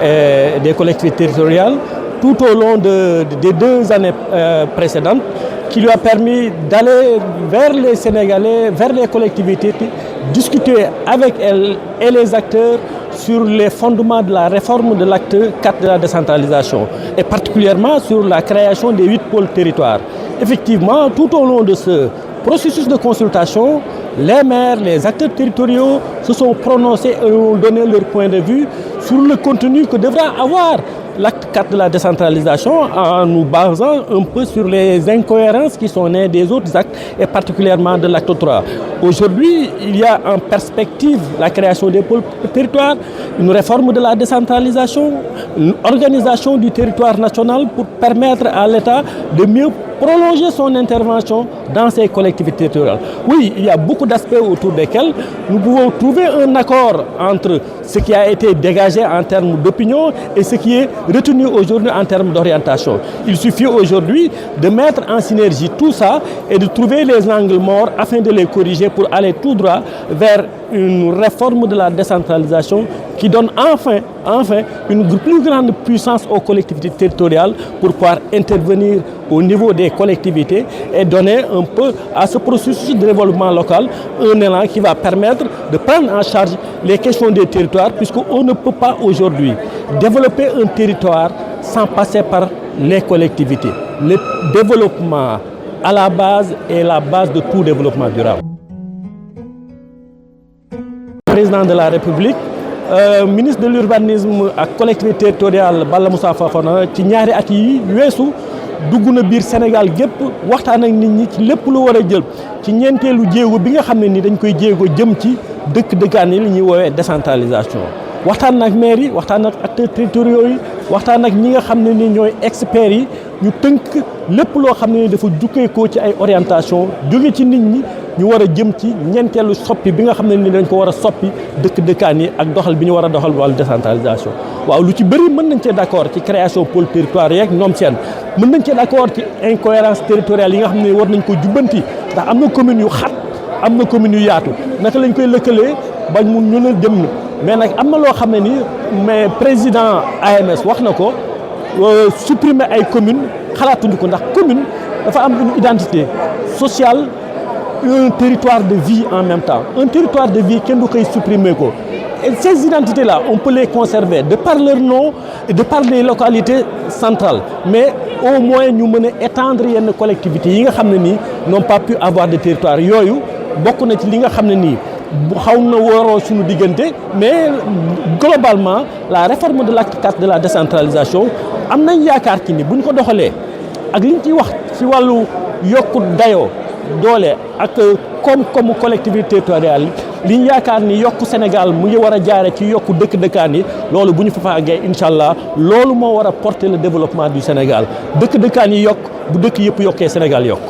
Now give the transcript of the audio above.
et des collectivités territoriales tout au long des 2 années précédentes, qui lui a permis d'aller vers les Sénégalais, vers les collectivités, discuter avec elles et les acteurs sur les fondements de la réforme de l'acte 4 de la décentralisation et particulièrement sur la création des 8 pôles territoires. Effectivement, tout au long de ce processus de consultation, les maires, les acteurs territoriaux se sont prononcés et ont donné leur point de vue sur le contenu que devra avoir l'acte 4 de la décentralisation en nous basant un peu sur les incohérences qui sont nées des autres actes et particulièrement de l'acte 3. Aujourd'hui, il y a en perspective la création des pôles territoires, une réforme de la décentralisation, une organisation du territoire national pour permettre à l'État de mieux prolonger son intervention dans ces collectivités territoriales. Oui, il y a beaucoup d'aspects autour desquels nous pouvons trouver un accord entre ce qui a été dégagé en termes d'opinion et ce qui est retenu aujourd'hui en termes d'orientation. Il suffit aujourd'hui de mettre en synergie tout ça et de trouver les angles morts afin de les corriger pour aller tout droit vers une réforme de la décentralisation qui donne enfin une plus grande puissance aux collectivités territoriales pour pouvoir intervenir au niveau des collectivités et donner un peu à ce processus de développement local un élan qui va permettre de prendre en charge les questions des territoires, puisqu'on ne peut pas aujourd'hui développer un territoire sans passer par les collectivités. Le développement à la base est la base de tout développement durable. Président de la République, ministre de l'urbanisme ak collectivité territoriale Balla Moussa Fofana ci ñaari at yi weesu dugg na biir Sénégal gépp waxtaan ak nit ñi ci lépp lu war a jël ci ñeenteelu jéego bi nga xam ne ni dañ koy jéego jëm ci dëkkaan yi li ñuy woowee décentralisation. waxtaan ak maire yi waxtaan ak acteurs territoriaux yi waxtaan ak ñi nga xam ne ni ñooy experts yi ñu tënk lépp loo xam ne ni dafa jukkeekoo ci ay orientation jóge ci nit ñi ñu war a jëm ci ñeenteelu soppi bi nga xam ne ni dañ ko war a soppi dëkkaan yi ak doxal bi ñu war a doxal wàllu décentralisation. waaw lu ci bëri mën nañ cee d'accord ci création pôle territoire yeeg ñoom seen mën nañ cee d'accord ci incohérence territoriale yi nga xam ne war nañ ko jubbanti ndax am na commune yu xat am na commune yu yaatu naka lañ koy lëkkalee bañ mun ñu ne jëm na mais nag am na loo xam ne ni mais président AMS wax na ko supprimer ay communes xalaatuñu ko ndax commune dafa am une identité sociale un territoire de vie en même temps un territoire de vie kenn du koy supprimer ko et ces identités là on peut les conserver de par leur nom et de par les localités centrales mais au moins ñu mën a étendre yenn collectivités yi nga xam ne nii n'ont pas pu avoir de territoire yooyu bokk na ci li nga xam ne nii xaw na waroo suñu diggante mais globalement la réforme de l'acte 4 de la décentralisation am nañ yaakaar ci ni buñ ko doxalee ak liñ ciy wax ci wàllu yokku dayoo doole ak koom-koomu collectivité territoriale yi liñ yaakaar ni yokku Sénégal mu ngi war a jaare ci yokku dëkkaan yi loolu bu ñu fa àggee incha allah loolu moo war a porter le développement du Sénégal dëkkaan yi yokk bu dëkk yëpp yokkee Sénégal yokk